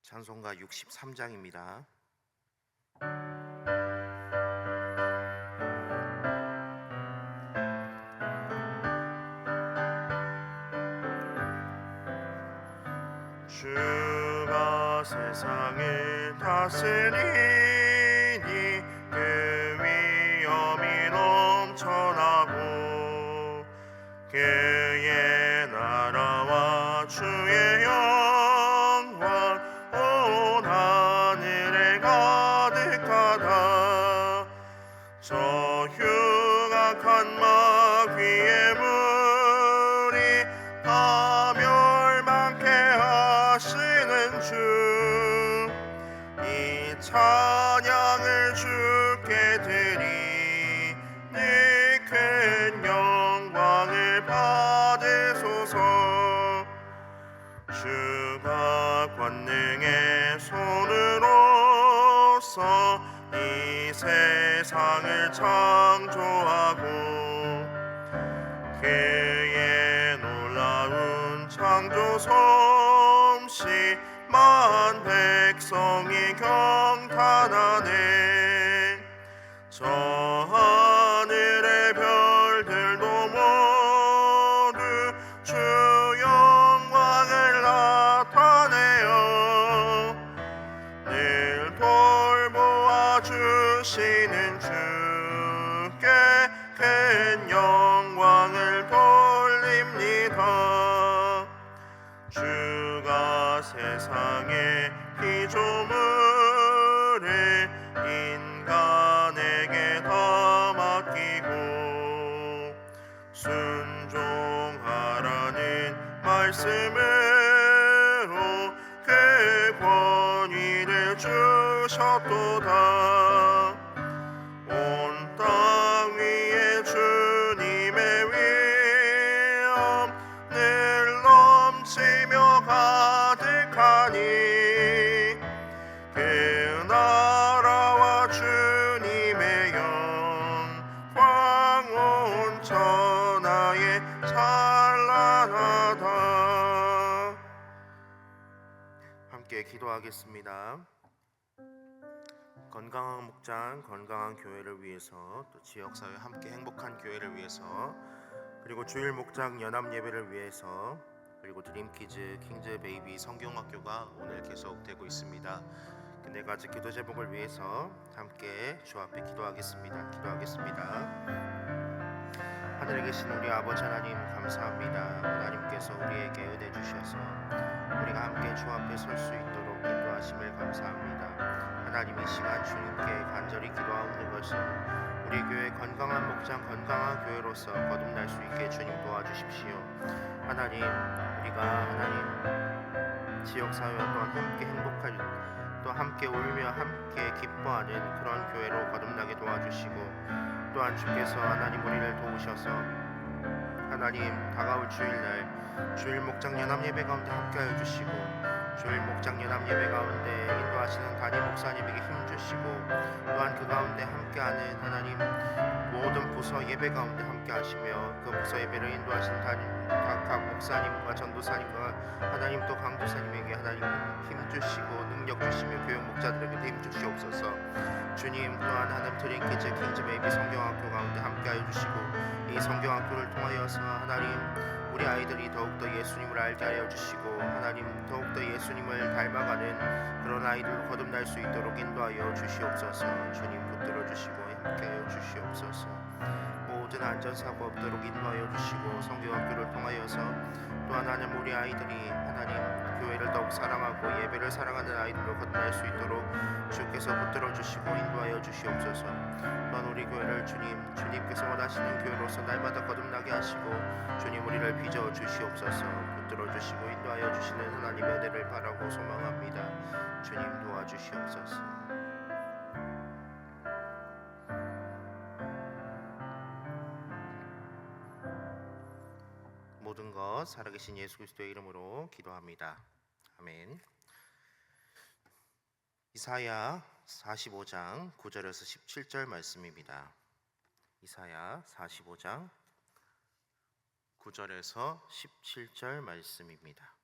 찬송가 63장입니다. 주가 세상을 다스리니 그 위엄이 넘쳐나고 그의 나라와 주의 영광 온 하늘에 가득하다. 저 흉악한 막 위에 물이 다 멸망케 하시는 주, 이 찬양을 주께 드리니 큰 영광을 받으소서. 주가 권능의 손으로서 이 세상을 창조하고 그의 놀라운 창조 솜씨 만 백성이 경탄하네. 저 하늘의 별들도 모두 주 영광을 나타내어 늘 돌보아 주시는 주께 큰 영광을 돌립니다. 주가 세상의 피조물을 인간에게 다 맡기고 순종하라는 말씀으로 그 권위를 주셨도다. 온 땅 위에 주님의 위엄 늘 넘치며 가득하니 그 나라와 주님의 영광 온 천하에 찬란하다. 함께 기도하겠습니다. 건강한 목장, 건강한 교회를 위해서, 또 지역사회 함께 행복한 교회를 위해서, 그리고 주일 목장 연합 예배를 위해서, 그리고 드림키즈 킹즈 베이비 성경학교가 오늘 계속되고 있습니다. 그 네 가지 기도 제목을 위해서 함께 주 앞에 기도하겠습니다. 하늘에 계신 우리 아버지 하나님, 감사합니다. 하나님께서 우리에게 은혜 주셔서 우리가 함께 주 앞에 설 수 있도록 인도하심을 감사합니다. 하나님, 이 시간 주님께 간절히 기도하는 것은 우리 교회 건강한 목장, 건강한 교회로서 거듭날 수 있게 주님 도와주십시오. 하나님, 우리가 하나님 지역사회와 또한 함께 행복할, 또 함께 울며 함께 기뻐하는 그런 교회로 거듭나게 도와주시고, 또한 주께서 하나님 우리를 도우셔서 하나님 다가올 주일날 주일 목장 연합 예배 가운데 함께하여 주시고, 주일 목장 연합 예배 가운데 인도하시는 담임 목사님에게 힘 주시고, 또한 그 가운데 함께하는 하나님 모든 부서 예배 가운데 함께하시며 그 부서 예배를 인도하신 각 목사님과 전도사님과 하나님 또 강도사님에게 하나님 힘 주시고 능력 주시며 교육 목자들에게 힘 주시옵소서. 주님, 또한 하나님 드림키즈 킹즈 베이비 성경학교 가운데 함께하여 주시고, 이 성경학교를 통하여서 하나님 우리 아이들이 더욱더 예수님을 알게 하여 주시고, 하나님 더욱더 예수님을 닮아가는 그런 아이들로 거듭날 수 있도록 인도하여 주시옵소서. 주님 붙들어 주시고 함께하여 주시옵소서. 모든 안전사고 없도록 인도하여 주시고, 성경학교를 통하여서 또한 하나님 우리 아이들이 하나님 교회를 더욱 사랑하고 예배를 사랑하는 아이들로 거듭날 수 있도록 주께서 붙들어 주시고 인도하여 주시옵소서. 또한 우리 교회를 주님께서 원하시는 교회로서 날마다 거듭나게 하시고 주님 우리를 빚어 주시옵소서. 붙들어 주시고 인도하여 주시는 하나님의 은혜를 바라고 소망합니다. 주님 도와주시옵소서. 모든 것 살아계신 예수 그리스도의 이름으로 기도합니다. 아멘. 이사야 45장 9절에서 17절 말씀입니다. 이사야 45장 9절에서 17절 말씀입니다.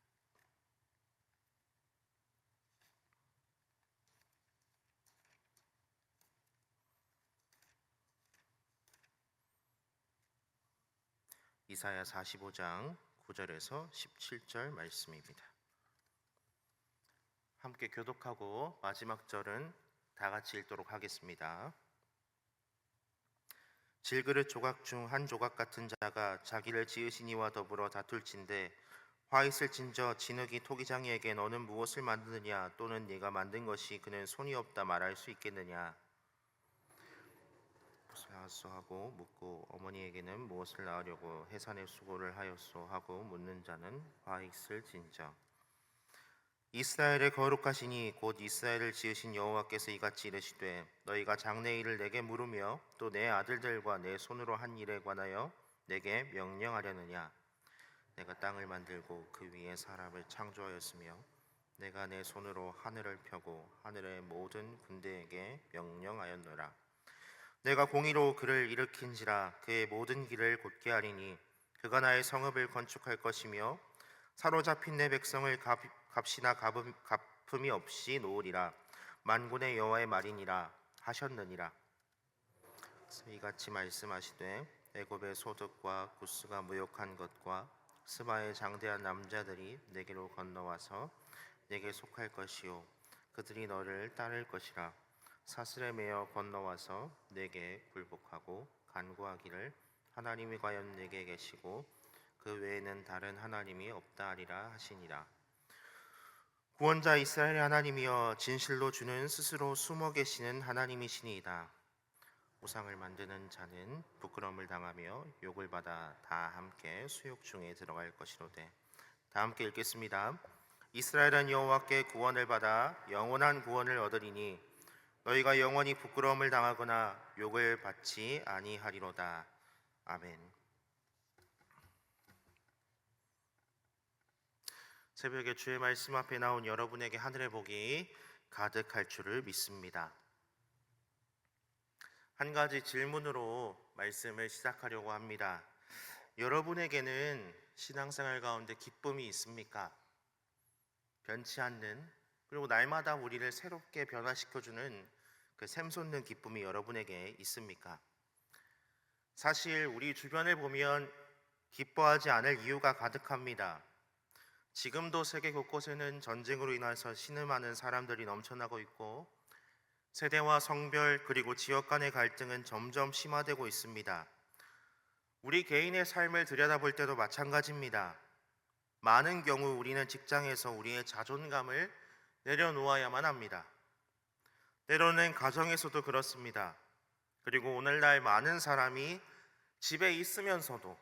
이사야 45장 9절에서 17절 말씀입니다. 함께 교독하고 마지막 절은 다 같이 읽도록 하겠습니다. 질그릇 조각 중 한 조각 같은 자가 자기를 지으신 이와 더불어 다툴진대 화 있을진저 진흙이 토기장이에게 너는 무엇을 만드느냐 또는 네가 만든 것이 그는 손이 없다 말할 수 있겠느냐. 하소 하고 묻고 어머니에게는 무엇을 낳으려고 해산의 수고를 하였소 하고 묻는 자는 화 있을진저 이스라엘의 거룩하시니 곧 이스라엘을 지으신 여호와께서 이같이 이르시되 너희가 장래 일을 내게 물으며 또 내 아들들과 내 손으로 한 일에 관하여 내게 명령하려느냐. 내가 땅을 만들고 그 위에 사람을 창조하였으며 내가 내 손으로 하늘을 펴고 하늘의 모든 군대에게 명령하였노라. 내가 공의로 그를 일으킨지라 그의 모든 길을 곧게 하리니 그가 나의 성읍을 건축할 것이며 사로잡힌 내 백성을 값이나 갚음이 없이 놓으리라. 만군의 여호와의 말이니라 하셨느니라. 이같이 말씀하시되 애굽의 소득과 구스가 무역한 것과 스바의 장대한 남자들이 내게로 건너와서 내게 속할 것이요 그들이 너를 따를 것이라. 사슬에 매어 건너와서 내게 굴복하고 간구하기를 하나님이 과연 내게 계시고 그 외에는 다른 하나님이 없다 하리라 하시니라. 구원자 이스라엘의 하나님이여 진실로 주는 스스로 숨어 계시는 하나님이시니이다. 우상을 만드는 자는 부끄러움을 당하며 욕을 받아 다 함께 수욕 중에 들어갈 것이로되. 다 함께 읽겠습니다. 이스라엘은 여호와께 구원을 받아 영원한 구원을 얻으리니 너희가 영원히 부끄러움을 당하거나 욕을 받지 아니하리로다. 아멘. 새벽에 주의 말씀 앞에 나온 여러분에게 하늘의 복이 가득할 줄을 믿습니다. 한 가지 질문으로 말씀을 시작하려고 합니다. 여러분에게는 신앙생활 가운데 기쁨이 있습니까? 변치 않는, 그리고 날마다 우리를 새롭게 변화시켜주는 그 샘솟는 기쁨이 여러분에게 있습니까? 사실 우리 주변을 보면 기뻐하지 않을 이유가 가득합니다. 지금도 세계 곳곳에는 전쟁으로 인해서 신음하는 사람들이 넘쳐나고 있고 세대와 성별 그리고 지역 간의 갈등은 점점 심화되고 있습니다. 우리 개인의 삶을 들여다볼 때도 마찬가지입니다. 많은 경우 우리는 직장에서 우리의 자존감을 내려놓아야만 합니다. 때로는 가정에서도 그렇습니다. 그리고 오늘날 많은 사람이 집에 있으면서도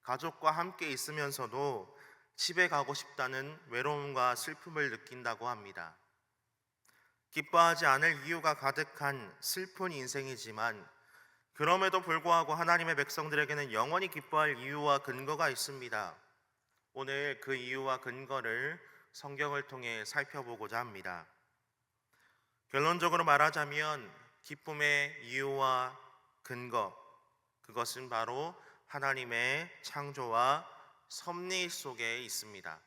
가족과 함께 있으면서도 집에 가고 싶다는 외로움과 슬픔을 느낀다고 합니다. 기뻐하지 않을 이유가 가득한 슬픈 인생이지만 그럼에도 불구하고 하나님의 백성들에게는 영원히 기뻐할 이유와 근거가 있습니다. 오늘 그 이유와 근거를 성경을 통해 살펴보고자 합니다. 결론적으로 말하자면 기쁨의 이유와 근거, 그것은 바로 하나님의 창조와 섭리 속에 있습니다.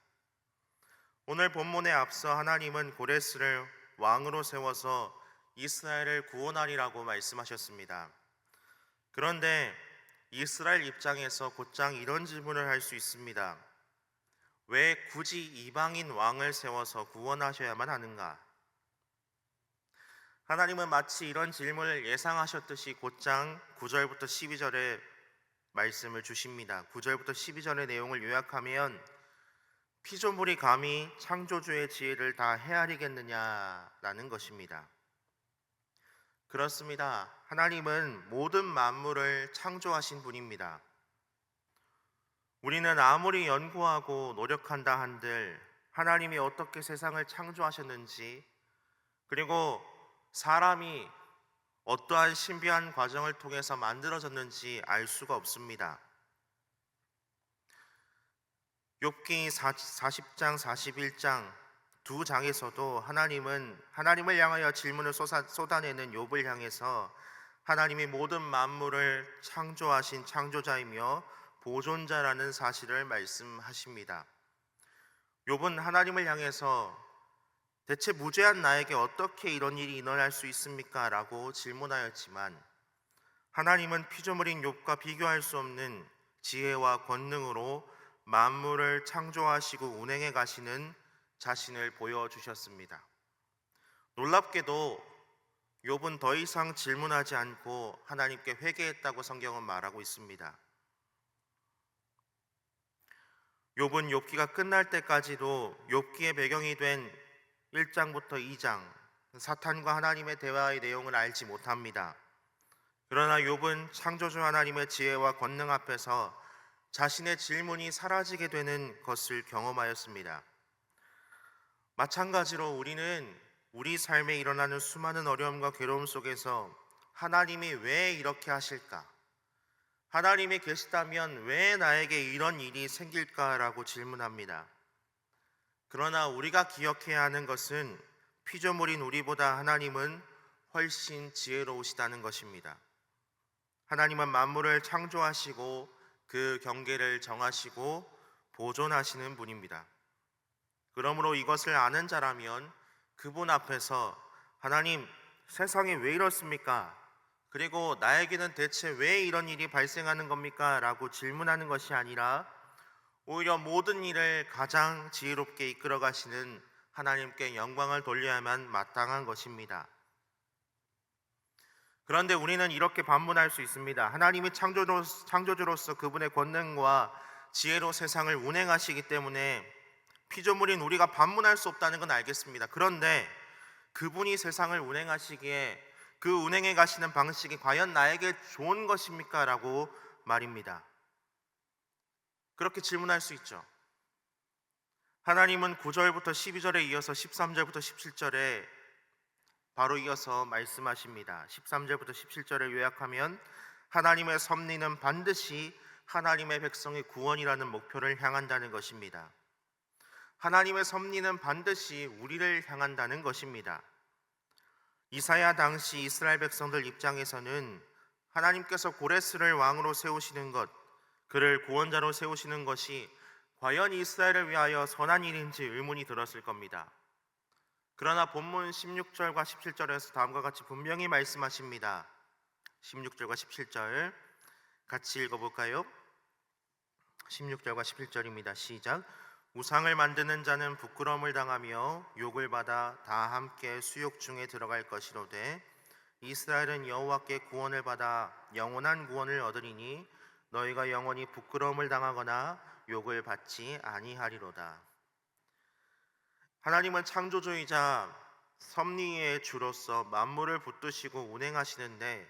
오늘 본문에 앞서 하나님은 고레스를 왕으로 세워서 이스라엘을 구원하리라고 말씀하셨습니다. 그런데 이스라엘 입장에서 곧장 이런 질문을 할 수 있습니다. 왜 굳이 이방인 왕을 세워서 구원하셔야만 하는가? 하나님은 마치 이런 질문을 예상하셨듯이 곧장 9절부터 12절에 말씀을 주십니다. 9절부터 12절의 내용을 요약하면 피조물이 감히 창조주의 지혜를 다 헤아리겠느냐라는 것입니다. 그렇습니다. 하나님은 모든 만물을 창조하신 분입니다. 우리는 아무리 연구하고 노력한다 한들 하나님이 어떻게 세상을 창조하셨는지, 그리고 사람이 어떠한 신비한 과정을 통해서 만들어졌는지 알 수가 없습니다. 욥기 40장 41장 두 장에서도 하나님을 향하여 질문을 쏟아내는 욥을 향해서 하나님이 모든 만물을 창조하신 창조자이며 보존자라는 사실을 말씀하십니다. 욥은 하나님을 향해서 대체 무죄한 나에게 어떻게 이런 일이 일어날 수 있습니까? 라고 질문하였지만 하나님은 피조물인 욥과 비교할 수 없는 지혜와 권능으로 만물을 창조하시고 운행해 가시는 자신을 보여주셨습니다. 놀랍게도 욥은 더 이상 질문하지 않고 하나님께 회개했다고 성경은 말하고 있습니다. 욥은 욥기가 끝날 때까지도 욥기의 배경이 된 1장부터 2장 사탄과 하나님의 대화의 내용을 알지 못합니다. 그러나 욥은 창조주 하나님의 지혜와 권능 앞에서 자신의 질문이 사라지게 되는 것을 경험하였습니다. 마찬가지로 우리는 우리 삶에 일어나는 수많은 어려움과 괴로움 속에서 하나님이 왜 이렇게 하실까? 하나님이 계시다면 왜 나에게 이런 일이 생길까라고 질문합니다. 그러나 우리가 기억해야 하는 것은 피조물인 우리보다 하나님은 훨씬 지혜로우시다는 것입니다. 하나님은 만물을 창조하시고 그 경계를 정하시고 보존하시는 분입니다. 그러므로 이것을 아는 자라면 그분 앞에서 하나님, 세상이 왜 이렇습니까? 그리고 나에게는 대체 왜 이런 일이 발생하는 겁니까? 라고 질문하는 것이 아니라 오히려 모든 일을 가장 지혜롭게 이끌어 가시는 하나님께 영광을 돌려야만 마땅한 것입니다. 그런데 우리는 이렇게 반문할 수 있습니다. 하나님이 창조주로서 그분의 권능과 지혜로 세상을 운행하시기 때문에 피조물인 우리가 반문할 수 없다는 건 알겠습니다. 그런데 그분이 세상을 운행하시기에 그 운행해 가시는 방식이 과연 나에게 좋은 것입니까? 라고 말입니다. 그렇게 질문할 수 있죠. 하나님은 9절부터 12절에 이어서 13절부터 17절에 바로 이어서 말씀하십니다. 13절부터 17절을 요약하면 하나님의 섭리는 반드시 하나님의 백성의 구원이라는 목표를 향한다는 것입니다. 하나님의 섭리는 반드시 우리를 향한다는 것입니다. 이사야 당시 이스라엘 백성들 입장에서는 하나님께서 고레스를 왕으로 세우시는 것, 그를 구원자로 세우시는 것이 과연 이스라엘을 위하여 선한 일인지 의문이 들었을 겁니다. 그러나 본문 16절과 17절에서 다음과 같이 분명히 말씀하십니다. 16절과 17절 같이 읽어볼까요? 16절과 17절입니다. 시작. 우상을 만드는 자는 부끄러움을 당하며 욕을 받아 다 함께 수욕 중에 들어갈 것이로되 이스라엘은 여호와께 구원을 받아 영원한 구원을 얻으리니 너희가 영원히 부끄러움을 당하거나 욕을 받지 아니하리로다. 하나님은 창조주이자 섭리의 주로서 만물을 붙드시고 운행하시는데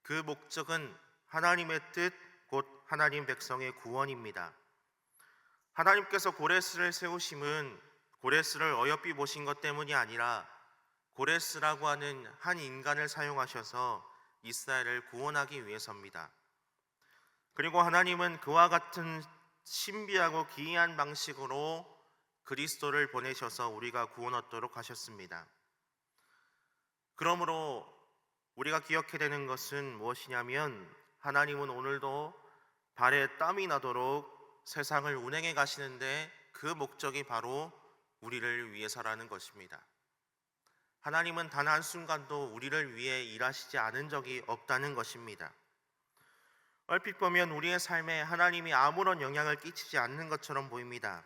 그 목적은 하나님의 뜻, 곧 하나님 백성의 구원입니다. 하나님께서 고레스를 세우심은 고레스를 어여삐 보신 것 때문이 아니라 고레스라고 하는 한 인간을 사용하셔서 이스라엘을 구원하기 위해서입니다. 그리고 하나님은 그와 같은 신비하고 기이한 방식으로 그리스도를 보내셔서 우리가 구원 얻도록 하셨습니다. 그러므로 우리가 기억해야 되는 것은 무엇이냐면 하나님은 오늘도 발에 땀이 나도록 세상을 운행해 가시는데 그 목적이 바로 우리를 위해서라는 것입니다. 하나님은 단 한순간도 우리를 위해 일하시지 않은 적이 없다는 것입니다. 얼핏 보면 우리의 삶에 하나님이 아무런 영향을 끼치지 않는 것처럼 보입니다.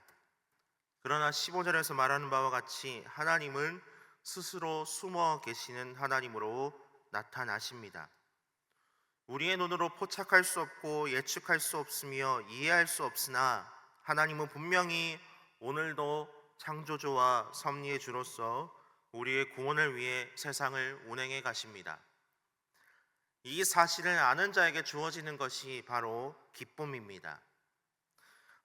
그러나 15절에서 말하는 바와 같이 하나님은 스스로 숨어 계시는 하나님으로 나타나십니다. 우리의 눈으로 포착할 수 없고 예측할 수 없으며 이해할 수 없으나 하나님은 분명히 오늘도 창조주와 섭리의 주로서 우리의 구원을 위해 세상을 운행해 가십니다. 이 사실을 아는 자에게 주어지는 것이 바로 기쁨입니다.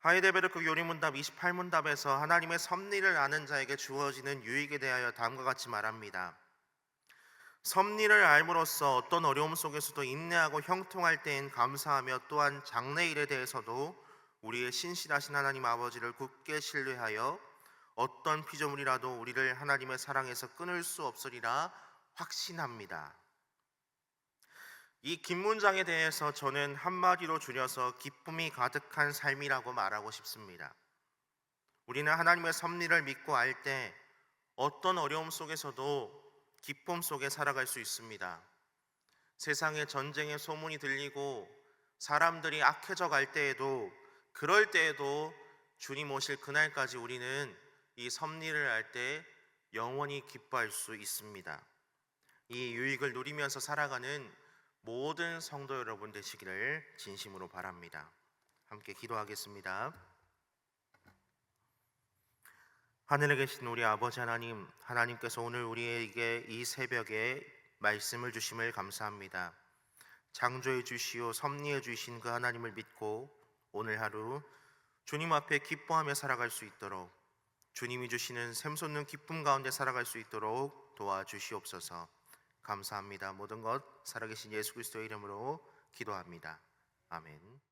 하이델베르크 요리문답 28문답에서 하나님의 섭리를 아는 자에게 주어지는 유익에 대하여 다음과 같이 말합니다. 섭리를 알므로써 어떤 어려움 속에서도 인내하고 형통할 때엔 감사하며 또한 장래일에 대해서도 우리의 신실하신 하나님 아버지를 굳게 신뢰하여 어떤 피조물이라도 우리를 하나님의 사랑에서 끊을 수 없으리라 확신합니다. 이 긴 문장에 대해서 저는 한마디로 줄여서 기쁨이 가득한 삶이라고 말하고 싶습니다. 우리는 하나님의 섭리를 믿고 알 때 어떤 어려움 속에서도 기쁨 속에 살아갈 수 있습니다. 세상에 전쟁의 소문이 들리고 사람들이 악해져 갈 때에도, 그럴 때에도 주님 오실 그날까지 우리는 이 섭리를 할 때 영원히 기뻐할 수 있습니다. 이 유익을 누리면서 살아가는 모든 성도 여러분 되시기를 진심으로 바랍니다. 함께 기도하겠습니다. 하늘에 계신 우리 아버지 하나님, 하나님께서 오늘 우리에게 이 새벽에 말씀을 주심을 감사합니다. 창조해 주시오 섭리해 주신 그 하나님을 믿고 오늘 하루 주님 앞에 기뻐하며 살아갈 수 있도록, 주님이 주시는 샘솟는 기쁨 가운데 살아갈 수 있도록 도와주시옵소서. 감사합니다. 모든 것 살아계신 예수 그리스도의 이름으로 기도합니다. 아멘.